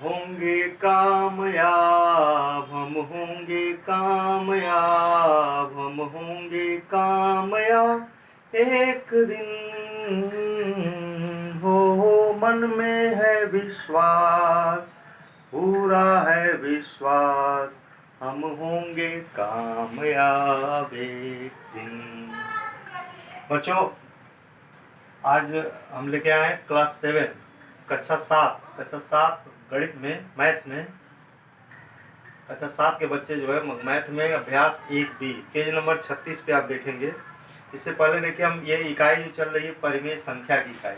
होंगे कामयाब, हम होंगे कामयाब, हम होंगे कामयाब एक दिन। हो मन में है विश्वास, पूरा है विश्वास, हम होंगे कामयाब एक दिन। बच्चों, आज हम लेके आए क्लास 7 कक्षा 7 गणित में, मैथ में। कक्षा 7 के बच्चे जो है मैथ में अभ्यास 1B पेज नंबर 36 पे आप देखेंगे। इससे पहले देखिए, हम ये इकाई जो चल रही है परिमेय संख्या की इकाई,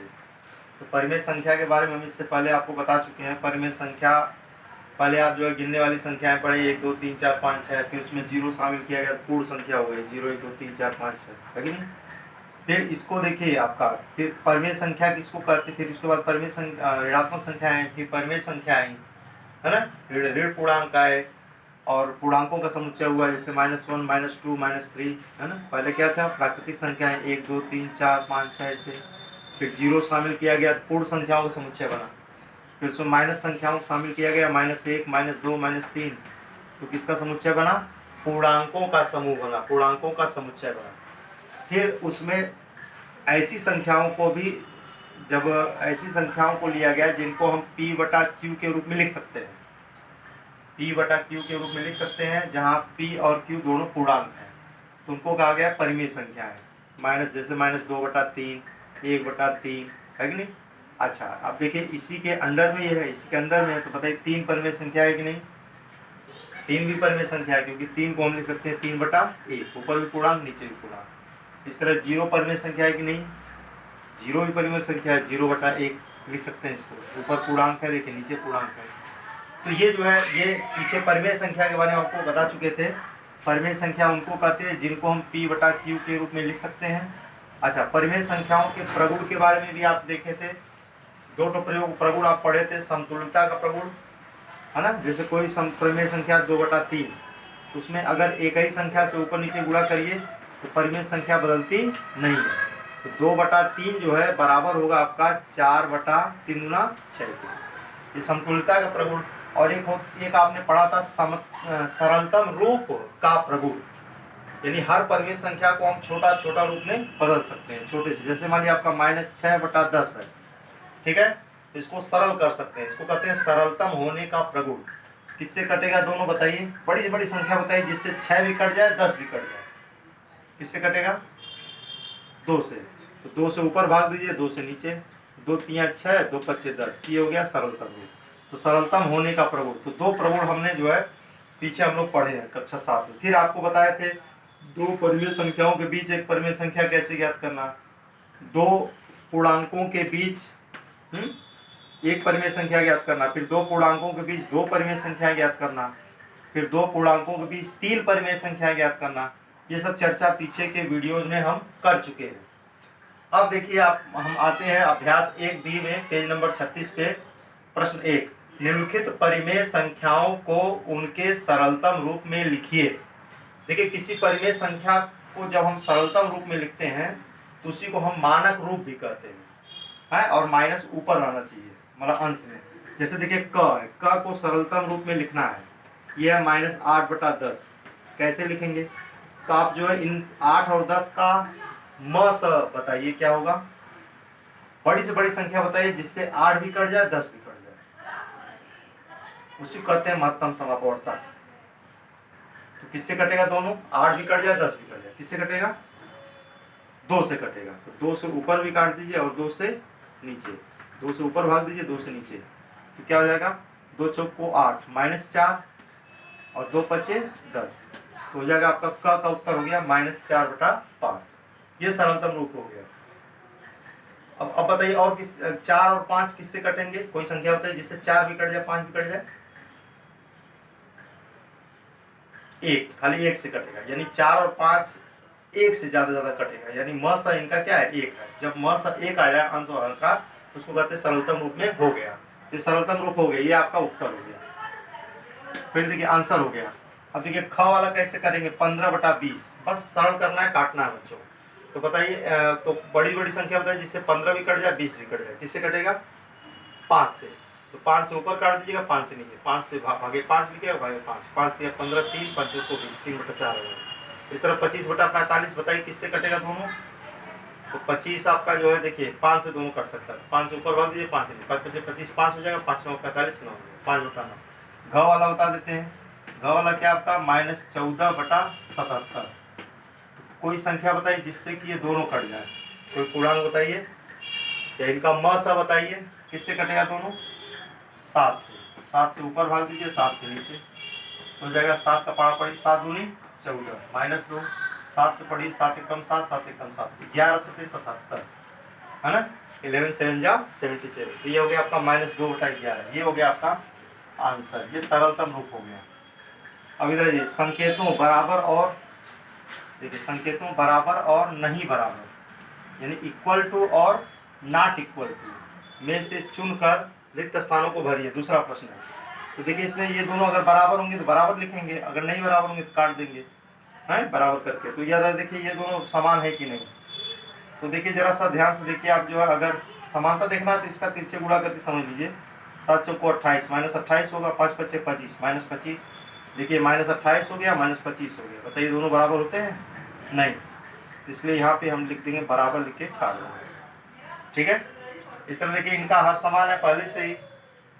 तो परिमेय संख्या के बारे में हम इससे पहले आपको बता चुके हैं। परिमेय संख्या पहले आप जो है गिनने वाली संख्याएं पढ़े, 1 2 3 4 5 6, फिर उसमें जीरो शामिल किया गया, पूर्ण संख्या हो गई 0 1 2 3 4 5 6, है कि नहीं। फिर इसको देखिए आपका, फिर परिमेय संख्या किसको कहते हैं, फिर उसके बाद परिमेय ऋणात्मक संख्या है, फिर परिमेय संख्या आई, है ना। ऋण पूर्णांक आए और पूर्णांकों का समुच्चय हुआ, जैसे -1 -2 -3, है ना। पहले क्या था, प्राकृतिक संख्याएं 1 2 3 4 5 6 ऐसे, फिर जीरो शामिल किया गया, पूर्ण संख्याओं का समुच्चय बना। फिर उसमें माइनस संख्याओं को शामिल किया गया, -1 -2 -3, तो किसका समुच्चय बना, पूर्णांकों का समूह बना, पूर्णांकों का समुच्चय बना। फिर उसमें ऐसी संख्याओं को भी, जब ऐसी संख्याओं को लिया गया जिनको हम P/Q के रूप में लिख सकते हैं, P/Q के रूप में लिख सकते हैं, जहाँ P और Q दोनों पूर्णांक हैं, तो उनको कहा गया परिमेय संख्या है। माइनस, जैसे -2/3, 1/3, है कि नहीं। अच्छा, अब देखिए इसी के अंडर में ये है, इसी के अंदर में है, तो बताइए 3 परिमेय संख्या है कि नहीं। 3 भी परिमेय संख्या है, क्योंकि 3 को हम लिख सकते हैं 3/1, ऊपर भी पूर्णांक नीचे भी पूर्णांक। इस तरह 0 परिमेय संख्या है कि नहीं, 0 भी परिमेय संख्या है, 0/1 लिख सकते हैं इसको, ऊपर पूर्णांक है, देखिए नीचे पूर्णांक है। तो ये जो है, ये पीछे परिमेय संख्या के बारे में आपको बता चुके थे। परिमेय संख्या उनको कहते हैं जिनको हम P/Q के रूप में लिख सकते हैं। अच्छा, परिमेय संख्याओं के प्रगुण के बारे में भी आप देखे थे, दो प्रगुण आप पढ़े थे। समतुल्यता का प्रगुण, है ना, जैसे कोई परिमेय संख्या 2/3, उसमें अगर एक ही संख्या से ऊपर नीचे गुणा करिए तो परिमेय संख्या बदलती नहीं है। तो 2/3 जो है बराबर होगा आपका 4/3 × 6 के, ये समतुल्यता का प्रगुण। और एक आपने पढ़ा था सरलतम रूप का प्रगुण, यानी हर परिमेय संख्या को हम छोटा छोटा रूप में बदल सकते हैं, छोटे से। जैसे मान लिया आपका -6/10 है, ठीक है, तो इसको सरल कर सकते हैं, इसको कहते हैं सरलतम होने का प्रगुण। किससे कटेगा दोनों, बताइए, बड़ी से बड़ी संख्या बताइए जिससे 6 भी कट जाए 10 भी कट जाए, किससे कटेगा, 2 से। तो 2 से ऊपर भाग दीजिए, 2 से नीचे, 2 3 6, 2 5 10, ये हो गया सरलतम रूप। तो सरलतम होने का प्रगुण, तो 2 प्रगुण हमने जो है पीछे हम लोग पढ़े हैं कक्षा 7 में। फिर आपको बताए थे 2 परिमेय संख्याओं के बीच एक परिमेय संख्या कैसे ज्ञात करना, 2 पूर्णांकों के बीच एक परिमेय संख्या ज्ञात करना, फिर 2 पूर्णांकों के बीच 2 परिमेय संख्या ज्ञात करना, फिर 2 पूर्णांकों के बीच 3 परिमेय संख्या ज्ञात करना। ये सब चर्चा पीछे के वीडियोज में हम कर चुके हैं। अब देखिए, हम आते हैं अभ्यास 1B में, पेज नंबर 36 पे। प्रश्न 1, निम्नलिखित परिमेय संख्याओं को उनके सरलतम रूप में लिखिए। देखिए, किसी परिमेय संख्या को जब हम सरलतम रूप में लिखते हैं तो उसी को हम मानक रूप भी कहते हैं, और माइनस ऊपर रहना चाहिए, मतलब अंश में। जैसे देखिए क को सरलतम रूप में लिखना है, यह है -8/10। कैसे लिखेंगे, तो आप जो है इन 8 और 10 का बताइए क्या होगा, बड़ी से बड़ी संख्या बताइए जिससे 8 भी कट जाए 10 भी कट जाए, उसी को कहते हैं महत्तम समापवर्तक। तो किससे कटेगा दोनों, 8 भी कट जाए 10 भी कट जाए, किससे कटेगा, 2 से कटेगा। तो 2 से ऊपर भी काट दीजिए और 2 से नीचे, 2 से ऊपर भाग दीजिए 2 से नीचे, तो क्या हो जाएगा, 2 चौक को 8, -4 और 2 5 10, तो हो जाएगा आपका क का उत्तर हो गया -4/5। ये सरलतम रूप हो गया। अब बताइए, और 4 और 5 किससे कटेंगे, कोई संख्या बताइए जिससे 4 भी कट जाए 5 भी कट जाए, 1, खाली 1 से कटेगा, यानी 4 और 5 1 से ज्यादा कटेगा, यानी म इनका क्या है, 1 है। जब म 1 आ जाए अंश और हर का, तो उसको कहते हैं सरलतम रूप में हो गया। ये सरलतम रूप हो गया, ये आपका उत्तर हो गया। फिर देखिए आंसर हो गया। अब देखिए ख वाला कैसे करेंगे, 15/20, बस सरल करना है, काटना है बच्चों। तो बताइए, तो बड़ी बड़ी संख्या बताइए जिससे 15 भी कट जाए 20 भी कट जाए, किससे कटेगा, 5 से। तो 5 से ऊपर काट दीजिएगा, 5 से नीचे, 5 से भागे 5 लिखिएगा, भागे 5, 5 दिया 15, 3 5 को 20, 3/4 हो जाएगा। इस तरह 25/45 बताइए किससे कटेगा दोनों। तो 25 आपका जो है देखिए 5 से दोनों कट सकता है, 5 से ऊपर भाग दीजिए, 5 से नीचे, 5 5 25 5 हो जाएगा, 5 9 45 9 5/9। घ वाला बता देते हैं। घ वाला क्या आपका -14/77। कोई संख्या बताइए जिससे कि ये दोनों कट जाए, कोई पूर्णांक बताइए, या इनका म सा बताइए, किससे कटेगा दोनों, 7 से। 7 से ऊपर भाग दीजिए, 7 से नीचे, तो हो जाएगा 7 का पारा पड़ी 7 दूनी 14 -2, 7 से पढ़ी 7 एकम 7, 7 एकम 7, 11 7 77 है ना, 11 7 जा 77। तो ये हो गया आपका -2/11, ये हो गया आपका आंसर, ये सरलतम रूप हो गया। अब इधर ये संकेतों बराबर और, देखिए संकेतों बराबर और नहीं बराबर, यानी इक्वल टू और नॉट इक्वल टू में से चुनकर रिक्त स्थानों को भरिए, दूसरा प्रश्न है। तो देखिए इसमें ये दोनों अगर बराबर होंगे तो बराबर लिखेंगे, अगर नहीं बराबर होंगे तो काट देंगे, हैं बराबर करके। तो यार देखिए ये दोनों समान है कि नहीं, तो देखिए जरा सा ध्यान से देखिए आप, जो है अगर समानता देखना है तो इसका तिरछे गुणा करके समझ लीजिए। 7 चौको 28, -28 होगा, 5 5 25, -25, देखिए -28 हो गया, -25 हो गया, बताइए दोनों बराबर होते हैं, नहीं, इसलिए यहाँ पे हम लिख देंगे बराबर, लिख के काट देंगे, ठीक है। इस तरह देखिए इनका हर समान है पहले से ही,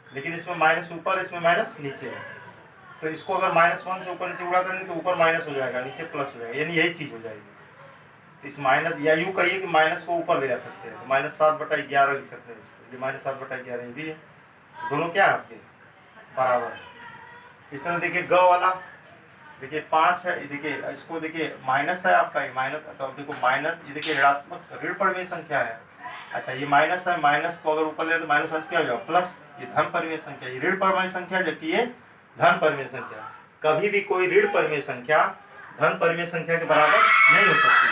लेकिन इसमें माइनस ऊपर, इसमें माइनस नीचे है, तो इसको अगर -1 से ऊपर नीचे गुणा करेंगे तो ऊपर माइनस हो जाएगा, नीचे प्लस हो जाएगा, यानी यही चीज़ हो जाएगी। इस माइनस, या यूँ कहिए कि माइनस को ऊपर ले जा सकते हैं, तो -7/11 लिख सकते हैं इसको, ये -7/11 ये भी है, दोनों क्या है आपके बराबर। इस तरह देखिए ग वाला, देखिए 5 है, देखिए इसको देखिए माइनस है आपका, ये माइनस, तो देखो माइनस, ये देखिए ऋणात्मक ऋण परिमेय संख्या है, अच्छा ये माइनस है, माइनस को अगर ऊपर ले तो माइनस क्या हो जाएगा प्लस, ये धन परिमेय संख्या, ये ऋण परिमेय संख्या, जबकि ये धन परिमेय संख्या। कभी भी कोई ऋण परिमेय संख्या धन परिमेय संख्या के बराबर नहीं हो सकती,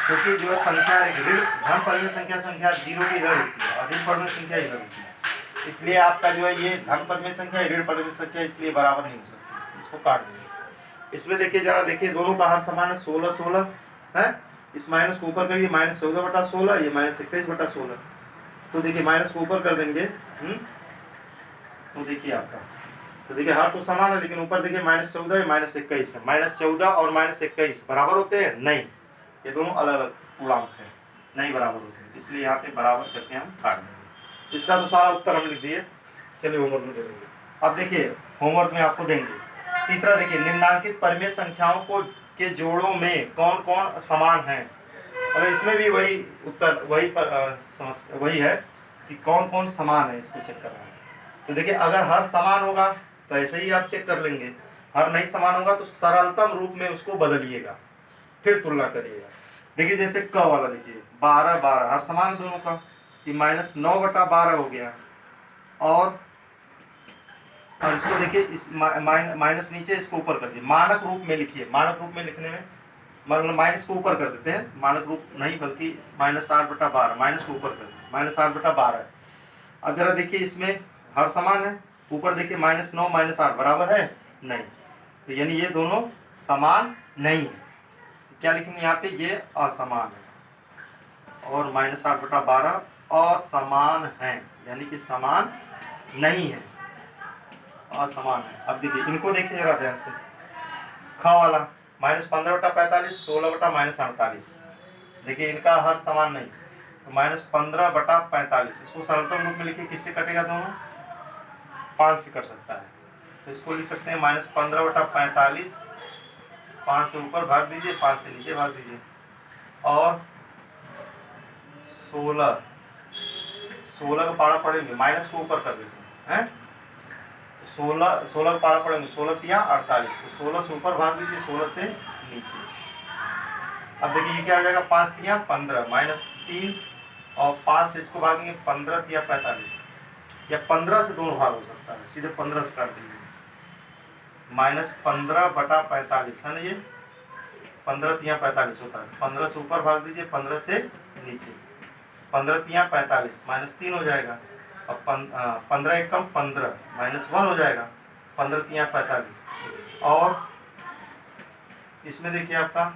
क्योंकि जो है संख्या ऋण धन परिमेय संख्या 0 की इधर होती है और ऋण परिमेय संख्या इधर होती है, इसलिए आपका जो है ये धन परिमेय संख्या ऋण परिमेय संख्या, इसलिए बराबर नहीं हो सकती, इसको काट देंगे। इसमें देखिए जरा देखिए दोनों का हर समान है, 16 16 है, इस माइनस को ऊपर करिए, -14/16, ये -21/16, तो देखिए माइनस को ऊपर कर देंगे, तो देखिए आपका, तो देखिए हर तो समान है, लेकिन ऊपर देखिए -14 है, -21 है, -14 और -21 बराबर होते हैं, नहीं, ये दोनों अलग अलग पूर्णांक है, नहीं बराबर होते हैं, इसलिए यहाँ पे बराबर करके हम काट देंगे। इसका तो सारा उत्तर हम लिख दिए, चलिए होमवर्क में दे देंगे। अब देखिए होमवर्क में आपको देंगे, तीसरा देखिए निम्नांकित परिमेय संख्याओं को के जोड़ों में कौन कौन समान हैं, और इसमें भी वही उत्तर, वही है कि कौन कौन समान है, इसको चेक करना है। तो देखिए अगर हर समान होगा तो ऐसे ही आप चेक कर लेंगे, हर नहीं समान होगा तो सरलतम रूप में उसको बदलिएगा, फिर तुलना करिएगा। देखिए जैसे क वाला, देखिए 12 12 हर समान दोनों का, कि -9/12 हो गया, और इसको देखिए इस माइनस नीचे, इसको ऊपर कर दिए, मानक रूप में लिखिए, मानक रूप में लिखने में मतलब माइनस को ऊपर कर देते हैं, मानक रूप नहीं बल्कि -8/12, माइनस को ऊपर कर देते, -8/12। अब जरा देखिए इसमें हर समान है, ऊपर देखिए -9 -8 बराबर है, नहीं, तो यानी ये दोनों समान नहीं है, तो क्या लिखेंगे यहाँ पे, ये असमान है, और -8/12 असमान है, यानी कि समान नहीं है, असमान है। अब देखिए इनको देखिए जरा ध्यान से, ख वाला -15/45, 16/-48, देखिए इनका हर समान नहीं, तो -15/45, इसको सरलतम रूप में लिखिए, किससे कटेगा दोनों, 5 से कट सकता है, तो इसको लिख सकते हैं -15/45, 5 से ऊपर भाग दीजिए, 5 से नीचे भाग दीजिए, और 16 का पारा पड़ेंगे, माइनस को ऊपर कर देते हैं, 16 का पारा पड़ेंगे, 16 तिया 48, तो 16 से ऊपर भाग दीजिए, 16 से नीचे। अब देखिए ये क्या हो जाएगा, 5 तिया 15, -3, और 5 से इसको भागेंगे, 15 तिया 45, या 15 से दोनों भाग हो सकता है, सीधे 15 से काट दीजिए, -15/45 है ना, ये 15 तिया 45 होता है, 15 से ऊपर भाग दीजिए, 15 से नीचे, 15 तिया 45, -3 हो जाएगा, अब 15 एकम 15, -1 हो जाएगा, 15 तिया 45, और इसमें देखिए आपका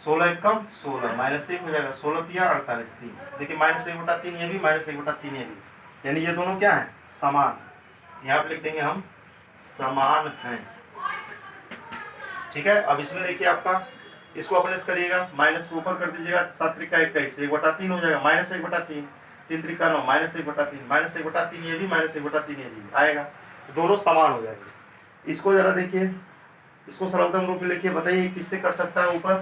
16 एकम 16, -1 हो जाएगा, 16 तिया 48, 3, देखिए -1/3 ये भी, -1/3 ये भी, यानी ये दोनों क्या है, समान, यहाँ पे लिख देंगे हम समान हैं। ठीक है, अब इसमें देखिए आपका इसको अपने से करिएगा, माइनस को ऊपर कर दीजिएगा, 7 त्रिका 21, 1/3 हो जाएगा, -1/3, 3 त्रिका 9, -1/3, -1/3 ये भी, -1/3 ये भी आएगा, दोनों समान हो जाएंगे। इसको जरा देखिए, इसको सरलतम रूप में लिखिए, बताइए किससे कट सकता है ऊपर,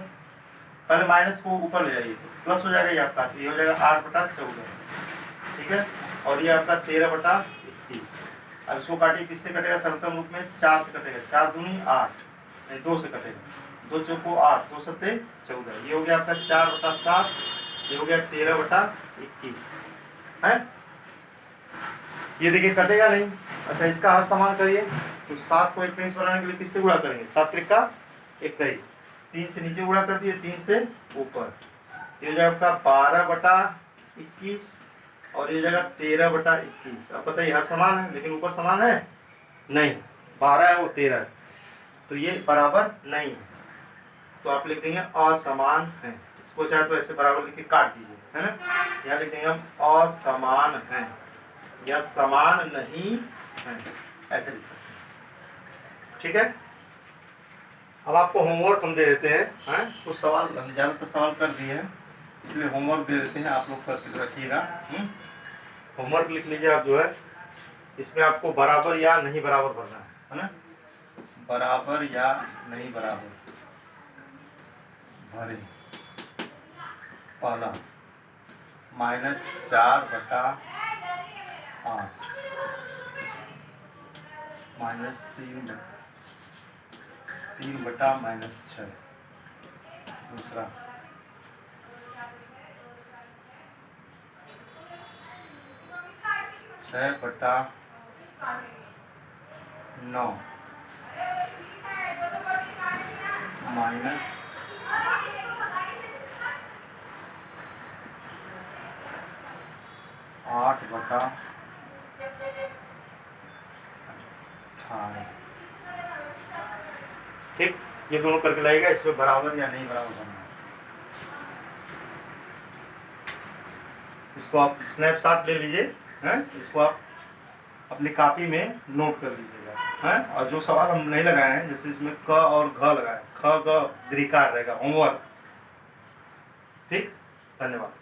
पहले माइनस को ऊपर ले जाइए तो प्लस हो जाएगा, ये आपका ये हो जाएगा 8/14, ठीक है, और ये आपका 13/21। अब इसको काटिए, किससे कटेगा सरलतम रूप में, 4 से कटेगा, 4 दूनी 8, 2 से कटेगा, 2 चौको 8, 2 सत्ते 14, ये हो गया आपका 4/7, ये हो गया 13/21 है। ये देखिए कटेगा नहीं। अच्छा, इसका हर समान करिए, तो 7 को 21 बनाने के लिए किससे गुणा करेंगे, 7 त्रिका 21, 3 से नीचे गुणा कर दिए, 3 से ऊपर, ये हो जाएगा आपका 12/21 और ये हो जाएगा 13/21। अब बताइए हर समान है, लेकिन ऊपर समान है नहीं, 12 है वो 13 है, तो ये बराबर नहीं है, तो आप लिख देंगे असमान है। इसको चाहे तो ऐसे बराबर लिख के काट दीजिए, है ना, यहाँ लिख देंगे हम असमान है या समान नहीं है, ऐसे लिख सकते हैं। ठीक है, अब आपको होमवर्क हम दे देते हैं, कुछ सवाल हम ज़्यादातर सवाल कर दिए हैं, इसलिए होमवर्क दे देते हैं, आप लोग कर रखिएगा। होमवर्क लिख लीजिए आप जो है, इसमें आपको बराबर या नहीं बराबर भरना है ना, बराबर या नहीं बराबर भरे। पहला -4/8 -3/-6। दूसरा 6/9 -8/18। ठीक, ये दोनों करके लाएगा, इसमें बराबर या नहीं बराबर करना है। इसको आप स्नैपशॉट ले लीजिए, हैं, इसको आप अपनी कॉपी में नोट कर लीजिएगा, हैं, और जो सवाल हम नहीं लगाए हैं, जैसे इसमें क और घ लगाए, ख ग दीर्घिकार रहेगा, होमवर्क। ठीक, धन्यवाद।